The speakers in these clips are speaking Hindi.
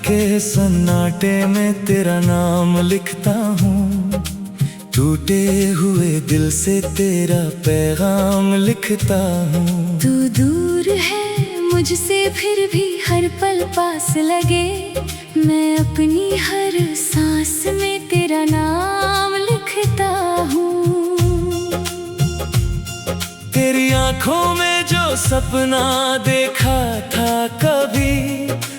के सन्नाटे में तेरा नाम लिखता हूँ, टूटे हुए दिल से तेरा पैगाम लिखता हूँ। तू दूर है मुझसे फिर भी हर पल पास लगे, मैं अपनी हर सांस में तेरा नाम लिखता हूँ। तेरी आंखों में जो सपना देखा था कभी,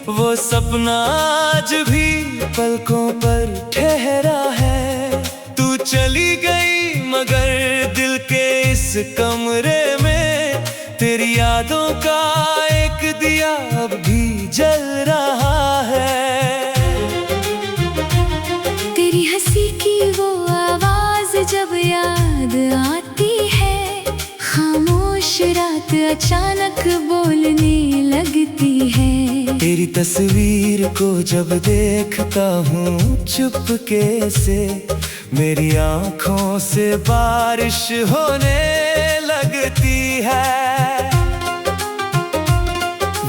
वो सपना आज भी पलकों पर ठहरा है। तू चली गई मगर दिल के इस कमरे में तेरी यादों का एक दिया अब भी जल रहा है। तेरी हंसी की वो आवाज जब याद आती है, खामोश रात अचानक बोलने लगती है। तेरी तस्वीर को जब देखता हूँ चुपके से, मेरी आँखों से बारिश होने लगती है।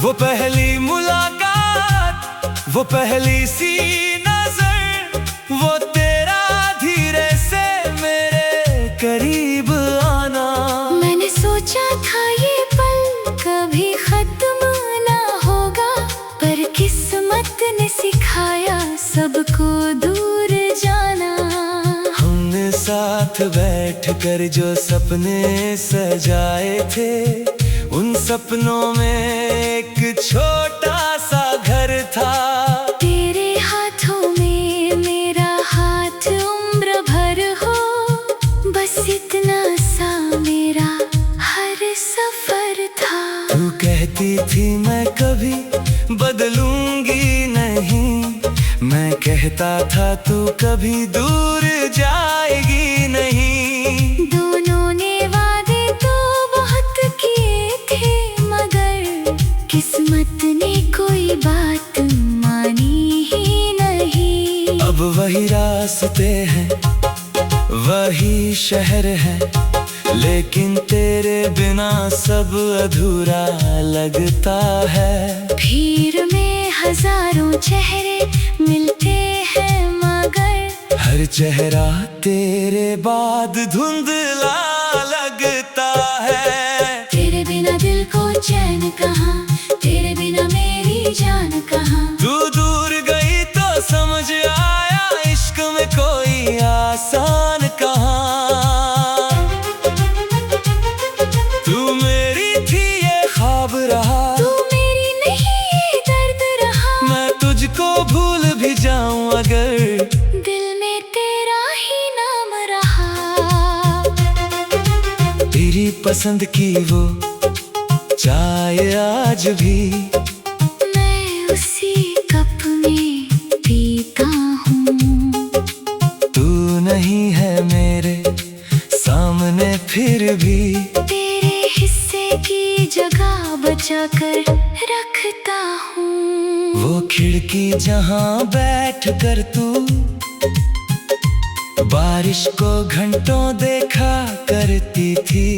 वो पहली मुलाकात, वो पहली सी नजर, वो तेरा धीरे से मेरे करीब आना। मैंने सोचा था ये पल कभी खत्म ना होगा, पर किस्मत ने सिखाया सबको दूर जाना। हमने साथ बैठकर जो सपने सजाए थे, उन सपनों में एक छोटा सा घर था। तेरे हाथों में मेरा हाथ उम्र भर हो, बस इतना सा मेरा हर सफर था। तू कहती थी मैं कभी बदलूंगी नहीं, मैं कहता था तू कभी दूर जाएगी नहीं। दोनों ने वादे तो बहुत किए थे, मगर किस्मत ने कोई बात मानी ही नहीं। अब वही रास्ते हैं, वही शहर है, लेकिन तेरे बिना सब अधूरा लगता है। भीड़ में हजारों चेहरे मिलते हैं, मगर हर चेहरा तेरे बाद धुंधला लगता है। तेरे बिना दिल को चैन कहाँ, तेरे बिना मेरी जान कहाँ। तू दूर गई तो समझ आया इश्क में कोई आसान कहाँ। तू मेरी थी ये ख्वाब रहा, तू मेरी नहीं ये दर्द रहा। मैं तुझको भूल भी जाऊं अगर दिल में तेरा ही नाम रहा। तेरी पसंद की वो चाय आज भी मैं उसी कप में पीता हूँ। तू नहीं है मेरे सामने फिर भी तेरे हिस्से की जगह बचा कर रखता हूँ। वो खिड़की जहाँ बैठ कर तू बारिश को घंटों देखा करती थी,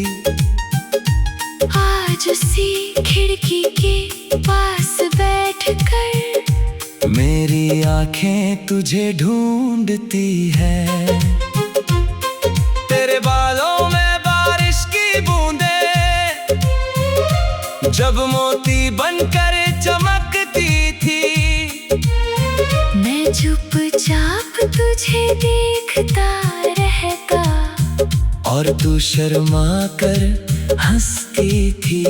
आज उसी खिड़की के पास बैठकर मेरी आंखें तुझे ढूंढती है। तेरे बालों में बारिश की बूंदें जब मोती बनकर चमकती थी, मैं चुपचाप तुझे देखता रहता, और तू शर्मा कर हंसती थी।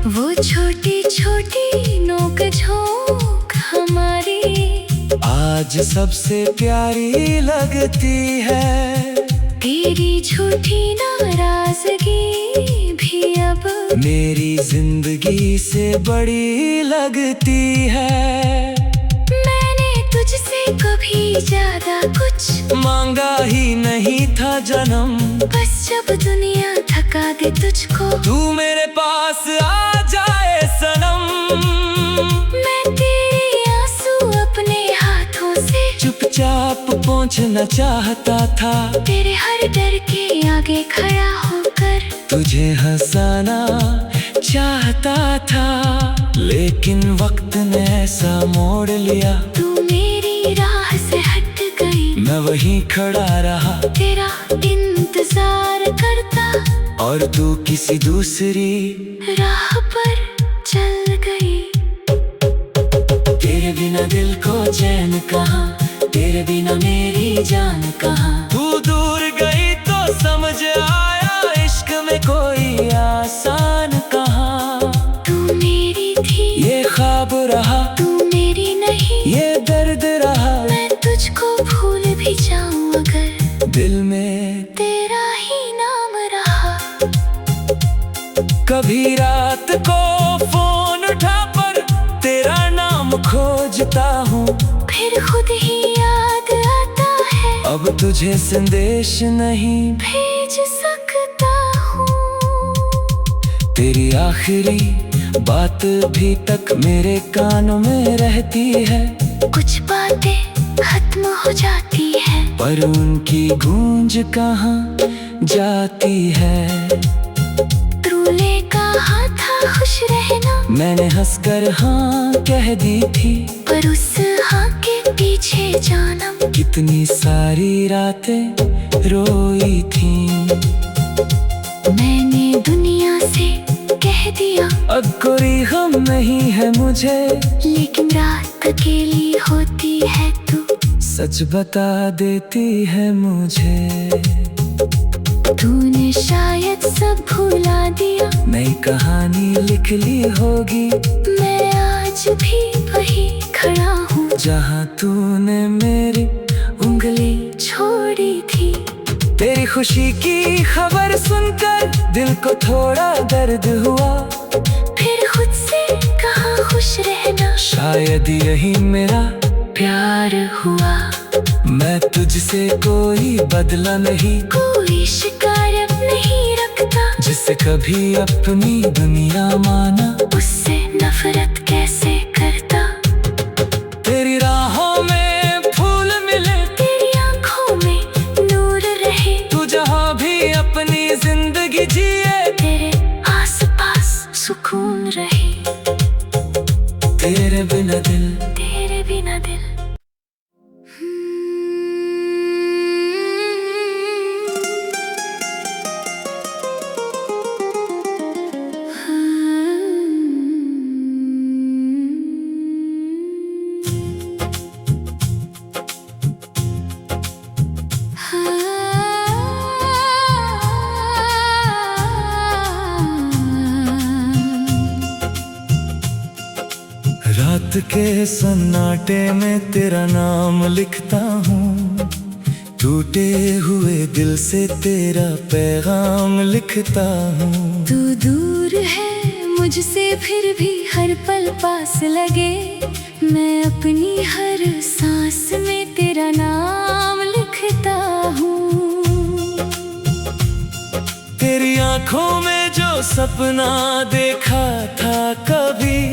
वो छोटी छोटी नोक झोंक हमारी आज सबसे प्यारी लगती है। तेरी झूठी नाराजगी भी अब मेरी जिंदगी से बड़ी लगती है। मैंने तुझसे कभी ज्यादा कुछ मांगा ही नहीं था जन्म, बस जब दुनिया थका दे तुझको तू मेरे पास आ जाए सनम। मैं तेरे आंसू अपने हाथों से चुपचाप पहुंचना चाहता था, तेरे हर डर के आगे खड़ा होकर तुझे हंसाना चाहता था, लेकिन वक्त ने ऐसा मोड़ लिया। तू मेरी राह से हट गई, मैं वहीं खड़ा रहा तेरा इंतजार करता, और तू किसी दूसरी राह पर चल गई। तेरे बिना दिल को चैन कहाँ, तेरे बिना मेरी जान कहाँ। तू दूर गई तो समझ आया, इश्क में कोई आसान कहाँ। तू मेरी थी, ये ख्वाब रहा, तू मेरी नहीं, ये दर्द रहा। मैं तुझको भूल भी जाऊं अगर दिल में तेरा ही नाम रहा। कभी रात को फोन उठा पर तेरा नाम खोजता हूँ, फिर खुद ही याद आता है, अब तुझे संदेश नहीं भेज सकता हूँ। तेरी आखिरी बात भी तक मेरे कानों में रहती है। कुछ बातें खत्म हो जाती है, पर उनकी गूंज कहाँ जाती है। तूने कहा था खुश रहना, मैंने हंसकर हाँ कह दी थी, पर उस हाँ के पीछे जानम कितनी सारी रातें रोई थी। मैंने दुनिया से कह दिया, अब कोई गम नहीं है मुझे, लेकिन रात अकेली होती है तू सच बता देती है मुझे। तूने शायद सब भुला दिया, नई कहानी लिख ली होगी, मैं आज भी वही खड़ा हूँ जहाँ तूने मेरी उंगली छोड़ी थी। तेरी खुशी की खबर सुनकर दिल को थोड़ा दर्द हुआ, फिर खुद से कहा खुश रहना, शायद यही मेरा प्यार हुआ। मैं तुझसे कोई बदला नहीं, कोई शिकायत नहीं रखता, जिसे कभी अपनी दुनिया माना, उससे नफरत कैसे करता। तेरी राहों में फूल मिले, तेरी आंखों में नूर रहे, तू जहाँ भी अपनी जिंदगी जिए, तेरे आसपास सुकून रहे। तेरे बिना दिल, तेरे बिना दिल। रात के सन्नाटे में तेरा नाम लिखता हूँ, टूटे हुए दिल से तेरा पैगाम लिखता हूँ। तू दूर है मुझसे फिर भी हर पल पास लगे, मैं अपनी हर सांस में तेरा नाम लिखता हूँ। तेरी आंखों में जो सपना देखा था कभी,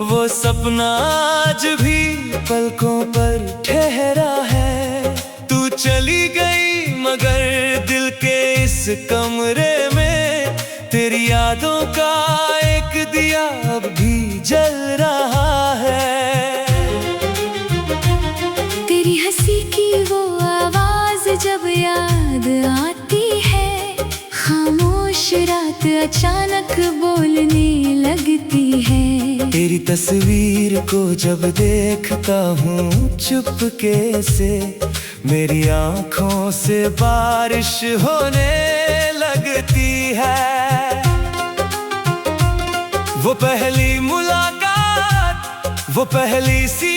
वो सपना आज भी पलकों पर ठहरा है। तू चली गई मगर दिल के इस कमरे में तेरी यादों का एक दिया अब भी जल रहा है। तेरी हंसी की वो आवाज जब याद आती है, खामोश रात अचानक बोलने लगती है। तेरी तस्वीर को जब देखता हूँ चुपके से, मेरी आँखों से बारिश होने लगती है। वो पहली मुलाकात, वो पहली सी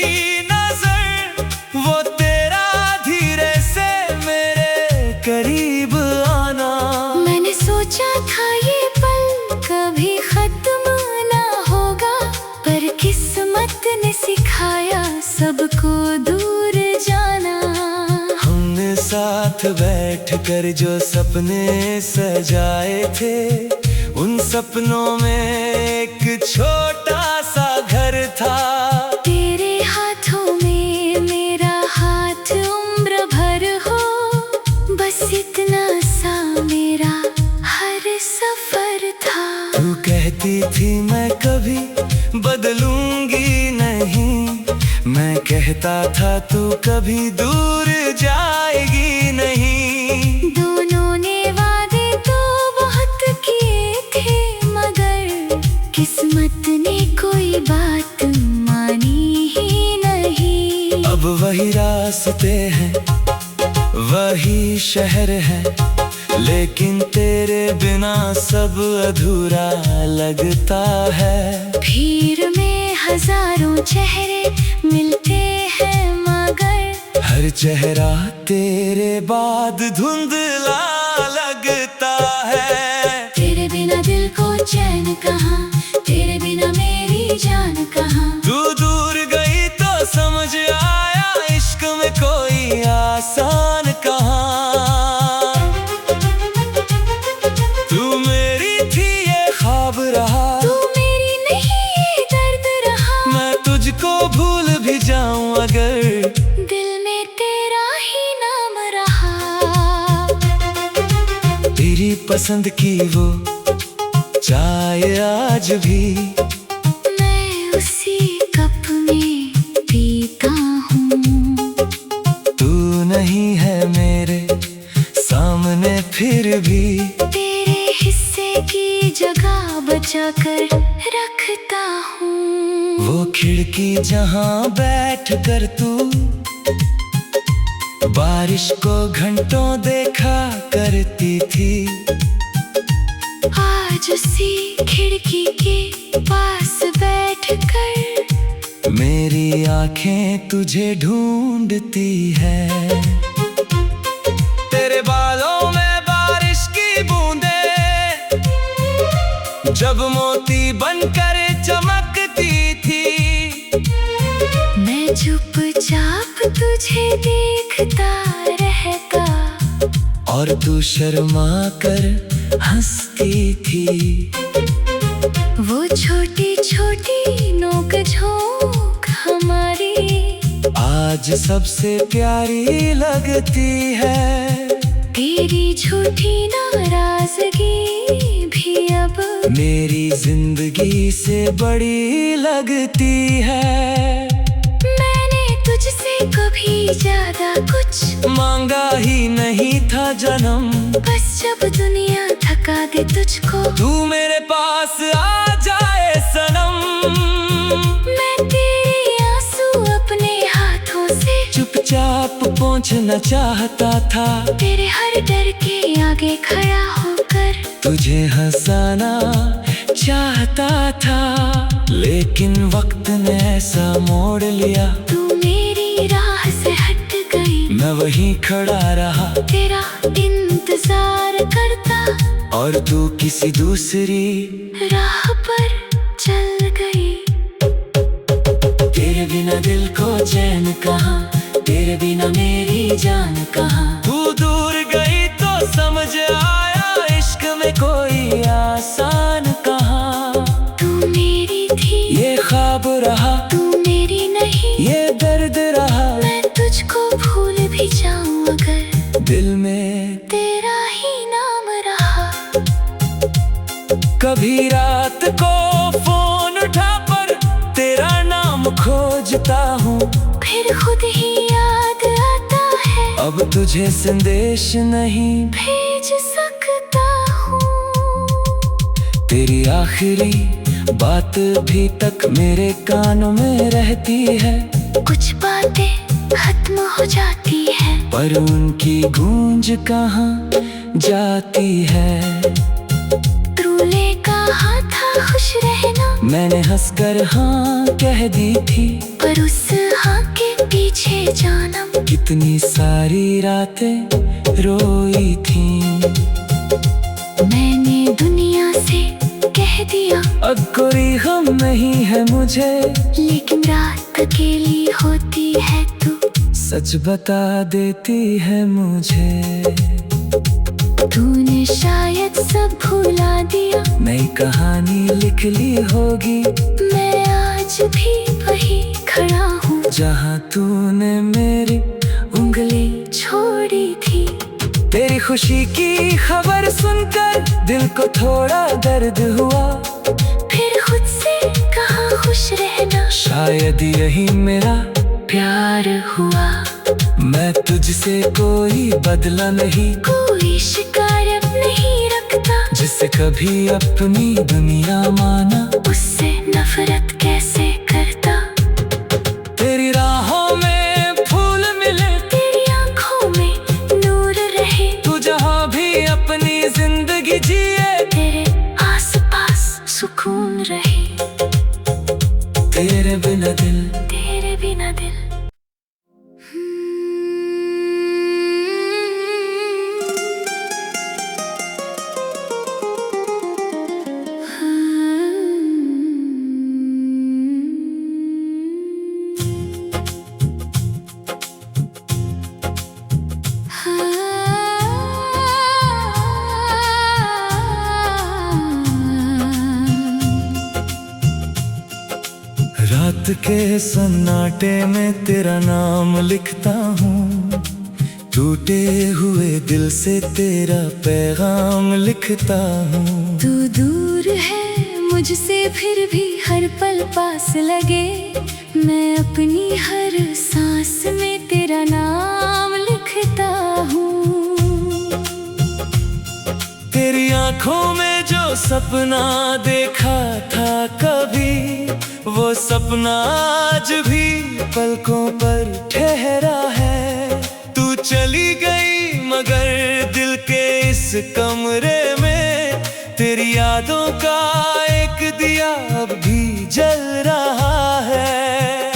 नजर, वो तेरा धीरे से मेरे करीब आना। मैंने सोचा था ये पल कभी खत्म ना होगा, पर किस्मत ने सिखाया सबको दूर जाना। हमने साथ बैठकर जो सपने सजाए थे, उन सपनों में एक छोटा सा घर था। तेरे हाथों में मेरा हाथ उम्र भर हो, बस इतना सा मेरा हर सफर था। तू कहती तू कभी दूर जाएगी नहीं। दोनों ने वादे तो बहुत किए थे, मगर किस्मत ने कोई बात मानी ही नहीं। अब वही रास्ते हैं, वही शहर है, लेकिन तेरे बिना सब अधूरा लगता है। भीड़ में हजारों चेहरे मिलते हैं, मगर हर चेहरा तेरे बाद धुंधला लगता है। तेरे बिना दिल को चैन कहाँ, तेरे बिना मेरी जान कहाँ। तू दूर गई तो समझ आया इश्क में कोई आसान कहाँ। तू मेरी थी ये ख्वाब रहा, तू मेरी नहीं ये दर्द रहा। मैं तुझको भूल भी जाऊं अगर दिल में तेरा ही नाम रहा। तेरी पसंद की वो चाय आज भी मैं उसी कप में पीता हूँ। तू नहीं है मेरे सामने फिर भी तेरे हिस्से की जगह बचा कर रखता हूँ। वो खिड़की जहाँ बैठ कर तू बारिश को घंटों देखा करती थी, आज उसी खिड़की के पास बैठकर मेरी आंखें तुझे ढूंढती है। तेरे बालों में बारिश की बूंदें जब मोती बनकर चमकती थी, मैं चुपचाप तुझे देखता रहता और तू शर्मा कर हंसती थी। वो छोटी छोटी नोक झोंक हमारी आज सबसे प्यारी लगती है। तेरी झूठी नाराजगी भी अब मेरी जिंदगी से बड़ी लगती है। मैंने तुझसे कभी ज्यादा कुछ मांगा ही नहीं था जन्म, बस जब दुनिया थका दे तुझको तू मेरे पास आ जाए सनम। मैं तेरे आंसू अपने हाथों से चुपचाप पोंछना चाहता था, तेरे हर डर के आगे खड़ा होकर तुझे हंसाना चाहता था। लेकिन वक्त ने ऐसा मोड़ लिया, तू मेरी राह से हट गई। मैं वहीं खड़ा रहा तेरा इंतजार करता और तू किसी दूसरी राह पर चल गई। तेरे बिना दिल को चैन कहाँ, तेरे बिना मेरी जान कहाँ। तू दूर गई तो समझ आया इश्क में कोई आसान कहाँ। तू मेरी थी ये ख्वाब रहा, तू मेरी नहीं ये दर्द रहा। मैं तुझको भूल भी जाऊं अगर दिल में तेरा ही नाम रहा। कभी रात को फोन उठा पर तेरा नाम खोजता हूँ, फिर खुद ही याद आता है अब तुझे संदेश नहीं भेज सकता हूँ। तेरी आखिरी बात भी तक मेरे कानों में रहती है। कुछ बातें खत्म हो जाती है पर उनकी गूंज कहाँ जाती है। तूने कहा था खुश रहना, मैंने हंसकर हाँ कह दी थी, पर उस हाँ के पीछे जानम कितनी सारी रातें रोई थी। मैंने दुनिया से कह दिया अब कोई गम नहीं है मुझे, लेकिन रात अकेली होती है तू सच बता देती है मुझे। तूने शायद सब भुला दिया, नई कहानी लिख ली होगी, मैं आज भी वही खड़ा हूँ जहाँ तूने मेरी उंगली छोड़ी थी। तेरी खुशी की खबर सुनकर दिल को थोड़ा दर्द हुआ, फिर खुद से कहा खुश रहना, शायद यही मेरा प्यार हुआ। मैं तुझसे कोई बदला नहीं, कोई शिकायत नहीं रखता। जिससे कभी अपनी दुनिया माना, उससे नफरत कैसे करता। तेरी राहों में फूल मिले, तेरी आंखों में नूर रहे। तू जहाँ भी अपनी जिंदगी जिए, तेरे आसपास सुकून रहे। तेरे बिना दिल, तेरे बिना दिल। रात के सन्नाटे में तेरा नाम लिखता हूँ, टूटे हुए दिल से तेरा पैगाम लिखता हूँ। तू दूर है मुझसे फिर भी हर पल पास लगे। मैं अपनी हर सांस में तेरा नाम लिखता हूँ। तेरी आंखों में जो सपना देखा था कभी, वो सपना आज भी पलकों पर ठहरा है। तू चली गई मगर दिल के इस कमरे में तेरी यादों का एक दिया अब भी जल रहा है।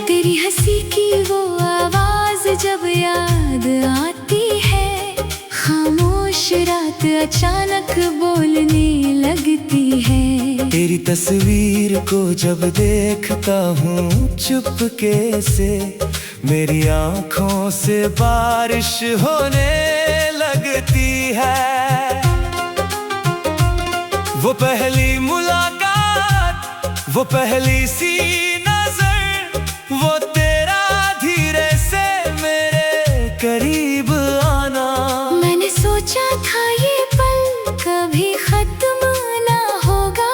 तेरी हंसी की वो आवाज जब याद आती है, खामोश रात अचानक बोलने लगती है। तेरी तस्वीर को जब देखता हूँ चुपके से, मेरी आँखों से बारिश होने लगती है। वो पहली मुलाकात, वो पहली सी नजर, वो तेरा धीरे से मेरे करीब आना। मैंने सोचा था ये पल कभी खत्म ना होगा,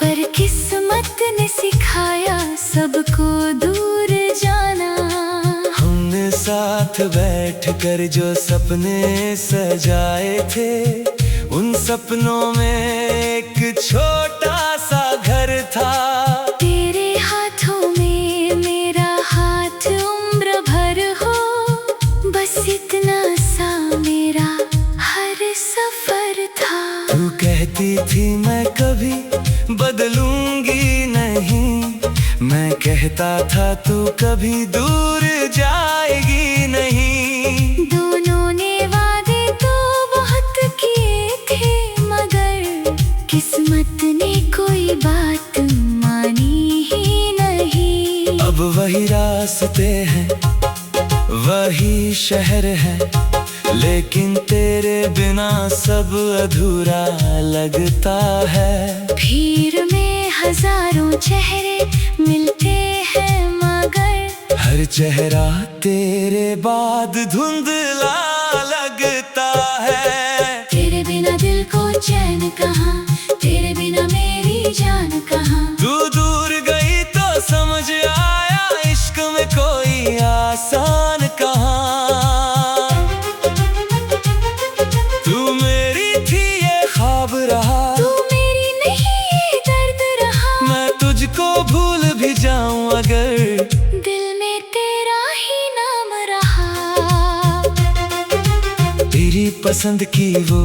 पर किस्मत ने सिखाया सबको दूर जाना। हमने साथ बैठकर जो सपने सजाए थे, उन सपनों में एक छोटा सा घर था। तेरे हाथों में मेरा हाथ उम्र भर हो, बस इतना सा मेरा हर सफर था। तू कहती थी मैं कभी बदलूंगी नहीं, मैं कहता था तू कभी दूर जाएगी नहीं। दोनों ने वादे तो बहुत किए थे, मगर किस्मत ने कोई बात मानी ही नहीं। अब वही रास्ते हैं, वही शहर है, लेकिन तेरे बिना सब अधूरा लगता है। भीड़ में हजारों चेहरे मिलते हैं, मगर हर चेहरा तेरे बाद धुंधला लगता है। तेरे बिना दिल को चैन कहाँ, तेरे बिना मेरी जान कहाँ। तू दूर गई तो समझ आया इश्क में कोई आसान कहाँ। तू मेरी थी ये ख्वाब रहा, तू मेरी नहीं ये दर्द रहा। मैं तुझको भूल भी जाऊं अगर दिल में तेरा ही नाम रहा। तेरी पसंद की वो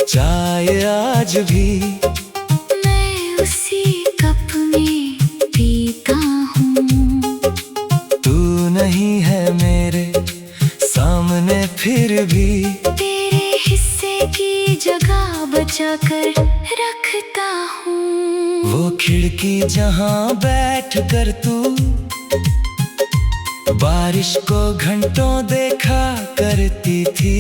चाय आज भी मैं उसी कप में पीता हूँ। तू नहीं है मेरे सामने फिर भी तेरे हिस्से की जगह बचा कर रखता हूँ। वो खिड़की जहाँ बैठ कर तू बारिश को घंटों देखा करती थी,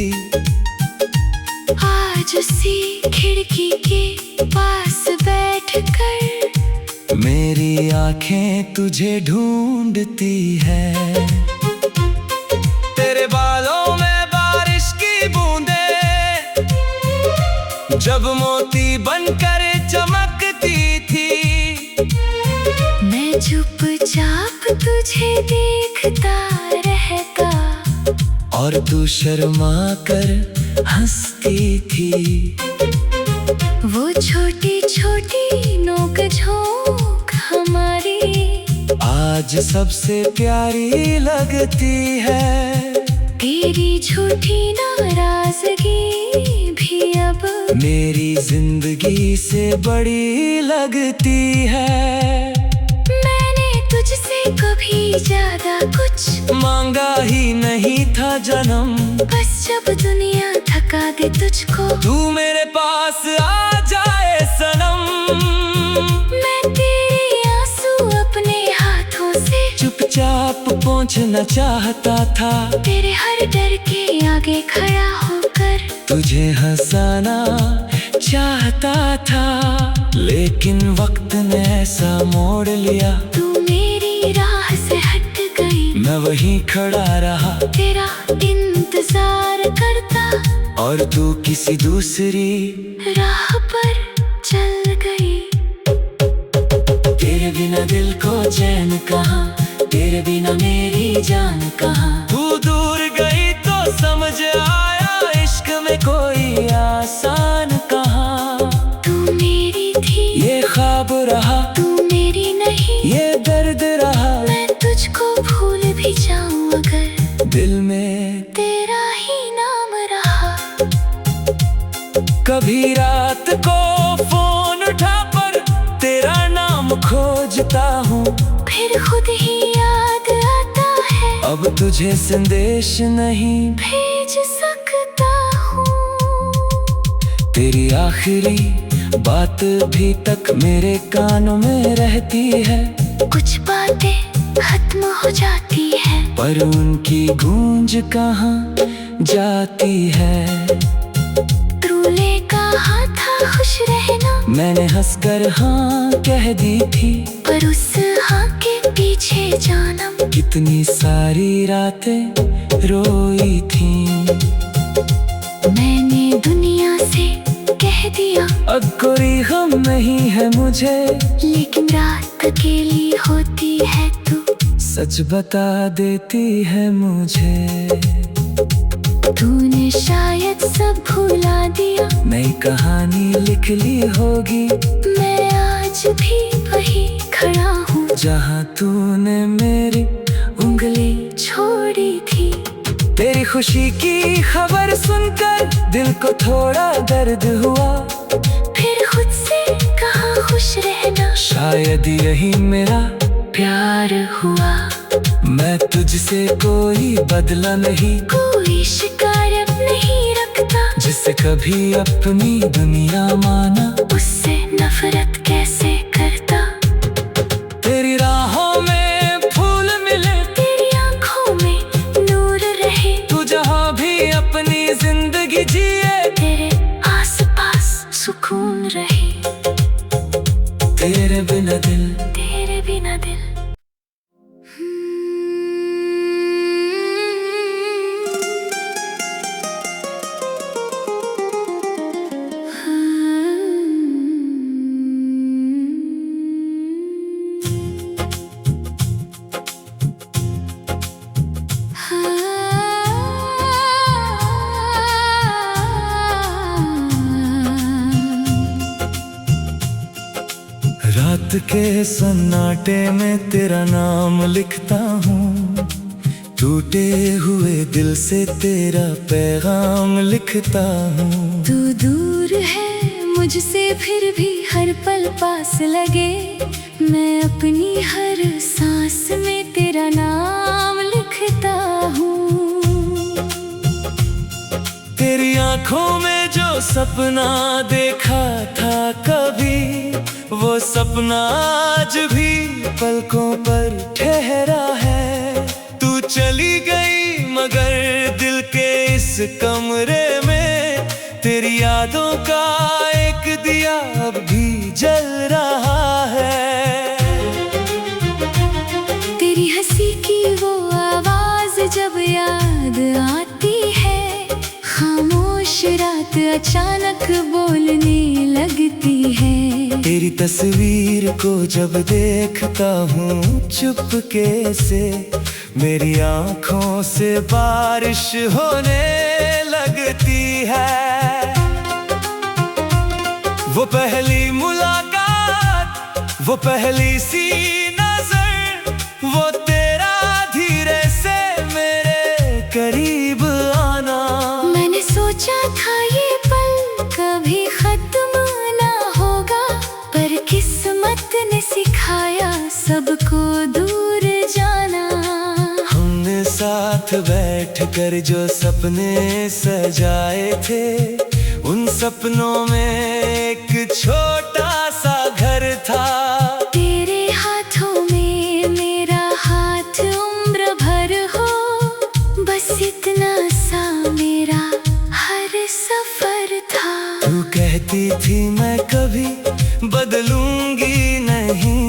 आज उसी खिड़की के पास बैठकर मेरी आंखें तुझे ढूंढती है। तेरे बालों में बारिश की बूंदें जब मोती बनकर चमकती थी, मैं चुपचाप तुझे देखता रहता, और तू शर्मा कर हंसती थी। वो छोटी छोटी नोक झोंक हमारी आज सबसे प्यारी लगती है। तेरी झूठी नाराजगी भी अब मेरी जिंदगी से बड़ी लगती है। मैंने तुझसे कभी ज्यादा कुछ मांगा ही नहीं था जन्म, बस जब दुनिया थका दे तुझको तू मेरे पास आ जाए सनम। मैं तेरे आंसू अपने हाथों से चुपचाप पहुंचना चाहता था, तेरे हर डर के आगे खड़ा होकर तुझे हंसाना चाहता था। लेकिन वक्त ने ऐसा मोड़ लिया, तू मेरी राह से हट गई। मैं वहीं खड़ा रहा तेरा इंतजार करता, और तू किसी दूसरी राह पर चल गई। तेरे बिना दिल को चैन कहाँ, तेरे बिना मेरी जान कहाँ। तू दूर गई तो समझ आया इश्क में कोई आसान कहाँ। तू मेरी थी ये ख्वाब रहा, तू मेरी नहीं, ये दर्द रहा। मैं तुझको भूल भी जाऊं अगर दिल में तेरा ही नाम रहा। कभी रात को फोन उठा पर तेरा नाम खोजता हूँ, फिर खुद ही याद आता है, अब तुझे संदेश नहीं भेज सकता हूँ। तेरी आखिरी बात भी तक मेरे कानों में रहती है। कुछ बातें खत्म हो जाती है, पर उनकी गूंज कहाँ जाती है। तूने कहा था खुश रहना, मैंने हंसकर हाँ कह दी थी, पर उस हाँ के पीछे जानम कितनी सारी रातें रोई थी। मैंने दुनिया से कह दिया अब कोई गम नहीं है मुझे, लेकिन रात अकेली होती है तू सच बता देती है मुझे। तूने शायद सब भुला दिया, नई कहानी लिख ली होगी। मैं आज भी वही खड़ा हूँ जहाँ तूने मेरी उंगली छोड़ी थी। तेरी खुशी की खबर सुनकर दिल को थोड़ा दर्द हुआ, फिर खुद से कहा खुश रहना, शायद यही मेरा प्यार हुआ। मैं तुझसे कोई बदला नहीं, कोई शिकायत नहीं रखता, जिसे कभी अपनी दुनिया माना उससे नफरत कैसे करता। तेरी राहों में फूल मिले, तेरी आंखों में नूर रहे, तू जहाँ भी अपनी जिंदगी जिए, तेरे आसपास सुकून रहे। तेरे बिना दिल तेरे बिना दिल रात के सन्नाटे में तेरा नाम लिखता हूँ, टूटे हुए दिल से तेरा पैगाम लिखता हूँ। तू दूर है मुझसे फिर भी हर पल पास लगे, मैं अपनी हर सांस में तेरा नाम लिखता हूँ। तेरी आंखों में जो सपना देखा था कभी, वो सपना आज भी पलकों पर ठहरा है। तू चली गई मगर दिल के इस कमरे में तेरी यादों का एक दिया अब भी जल रहा है। तेरी हंसी की वो आवाज जब याद आती है, खामोश रात अचानक बोलने लगती है। तेरी तस्वीर को जब देखता हूँ चुपके से, मेरी आंखों से बारिश होने लगती है। वो पहली मुलाकात, वो पहली सी नजर, वो तेरा धीरे से मेरे करीब आना। मैंने सोचा था ये पल कभी खत्म ना होगा, पर किस्मत ने सिखाया सबको दूर जाना। हमने साथ बैठकर जो सपने सजाए थे, उन सपनों में एक छोटा सा घर था। तेरे हाथों में मेरा हाथ उम्र भर हो, बस इतना सा मेरा हर सफर था। तू कहती थी मैं कभी बदलूंगी नहीं,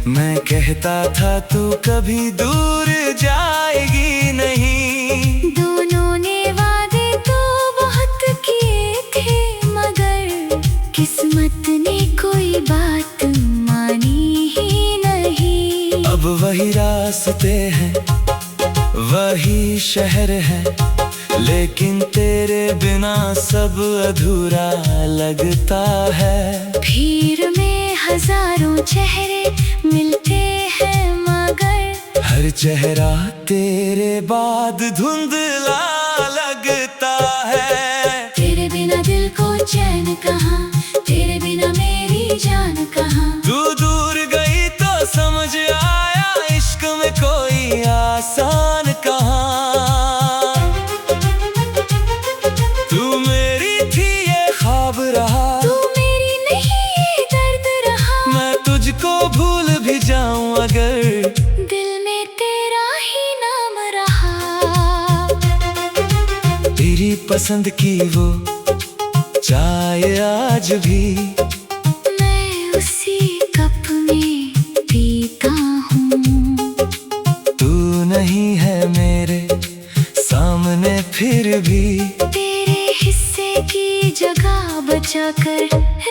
मैं कहता था तू कभी दूर जाएगी नहीं। दोनों ने वादे तो बहुत किए थे, मगर किस्मत ने कोई बात मानी ही नहीं। अब वही रास्ते हैं, वही शहर है, लेकिन तेरे बिना सब अधूरा लगता है। भीड़ में हजारों चेहरे मिलते हैं, मगर हर चेहरा तेरे बाद धुंधला लगता है। तेरे बिना दिल को चैन कहाँ, तेरे बिना मेरी जान कहाँ। तू दूर गई तो समझ आया इश्क में कोई आसान कहाँ। तू मेरी थी ये ख्वाब रहा, तू मेरी नहीं ये दर्द रहा। मैं तुझको भूल भी जाऊं अगर दिल में तेरा ही नाम रहा। तेरी पसंद की वो चाय आज भी मैं उसी कप में पीता हूँ। तू नहीं है मेरे सामने फिर भी तेरे हिस्से की जगह बचा कर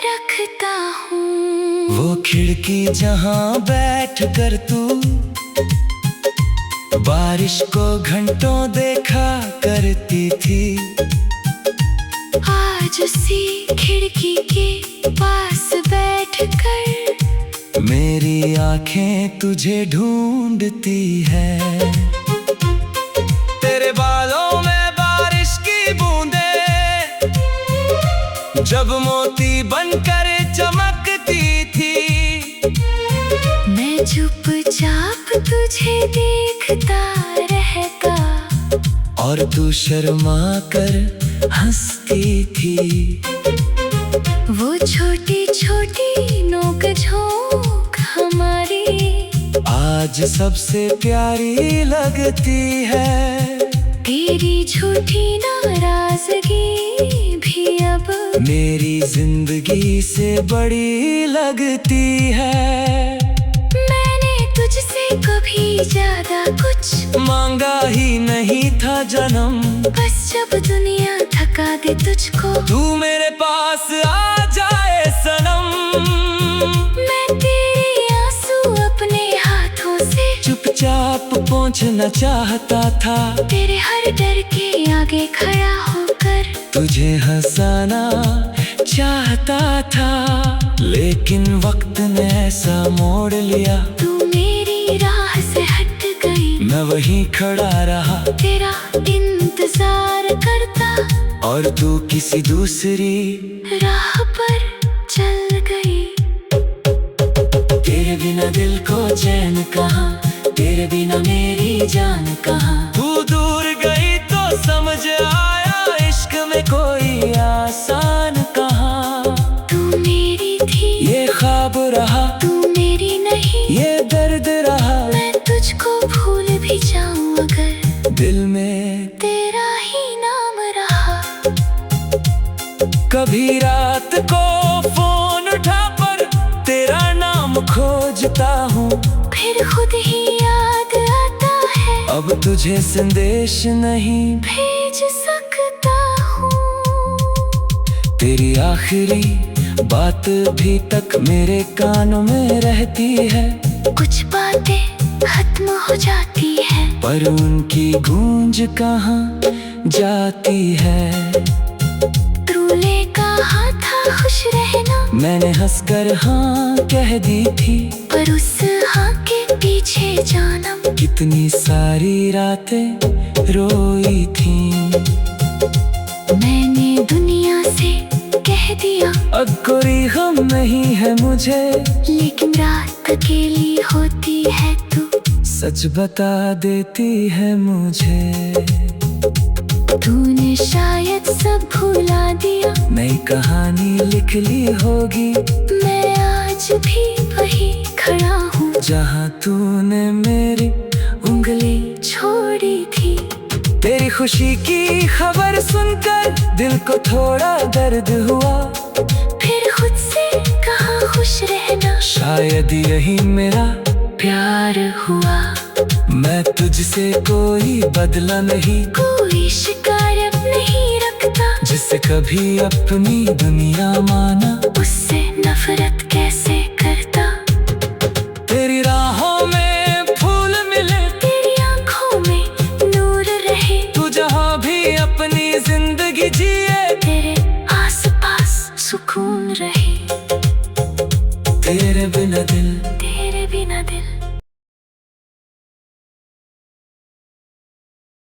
रखता हूँ। वो खिड़की जहाँ बैठ कर तू बारिश को घंटों देखा करती थी, आज उसी खिड़की के पास बैठकर मेरी आंखें तुझे ढूंढती है। तेरे बालों में बारिश की बूंदें जब मोती बनकर चमकती थी, मैं चुपचाप तुझे देखता रहता, और तू शर्मा कर हंसती थी। वो छोटी छोटी नोक झोंक हमारी आज सबसे प्यारी लगती है। तेरी झूठी नाराजगी भी अब मेरी जिंदगी से बड़ी लगती है। मैंने तुझसे कभी ज्यादा कुछ मांगा ही नहीं था जन्म, बस जब दुनिया थका दे तुझको तू मेरे पास आ जाए सनम। मैं तेरे आंसू अपने हाथों से चुपचाप पहुंचना चाहता था, तेरे हर डर के आगे खड़ा होकर तुझे हंसाना चाहता था, लेकिन वक्त ने ऐसा मोड़ लिया। तू मेरी राह से हट गई, मैं वहीं खड़ा रहा तेरा इंतजार करता, और तू किसी दूसरी राह पर चल गई। तेरे बिना दिल को चैन कहाँ, तेरे बिना मेरी जान कहाँ। तू दूर गई तो समझ आया इश्क में कोई आसान कहाँ। तू मेरी थी ये ख्वाब रहा, तू मेरी नहीं ये दर्द रहा। मैं तुझको भूल भी जाऊं अगर दिल में तेरा ही नाम रहा। कभी रात को फोन उठा पर तेरा नाम खोजता हूँ, फिर खुद ही याद आता है, अब तुझे संदेश नहीं भेज सकता हूँ। तेरी आखिरी बात भी तक मेरे कानों में रहती है। कुछ बातें खत्म हो जाती है, पर उनकी गूंज कहाँ जाती है। तूने कहा था खुश रहना, मैंने हंसकर हाँ कह दी थी। पर उस हाँ के पीछे जानम कितनी सारी रातें रोई थी। मैंने दुनिया से कह दिया अब कोई गम नहीं है मुझे, लेकिन रात अकेली होती है तू सच बता देती है मुझे। तूने शायद सब भुला दिया, नई कहानी लिख ली होगी। मैं आज भी वही खड़ा हूँ जहाँ तूने मेरी उंगली छोड़ी थी। तेरी खुशी की खबर सुनकर दिल को थोड़ा दर्द हुआ। फिर खुद से कहा खुश रहना, शायद यही मेरा प्यार हुआ। मैं तुझसे कोई बदला नहीं, कोई शिकायत नहीं रखता, जिसे कभी अपनी दुनिया माना उससे नफरत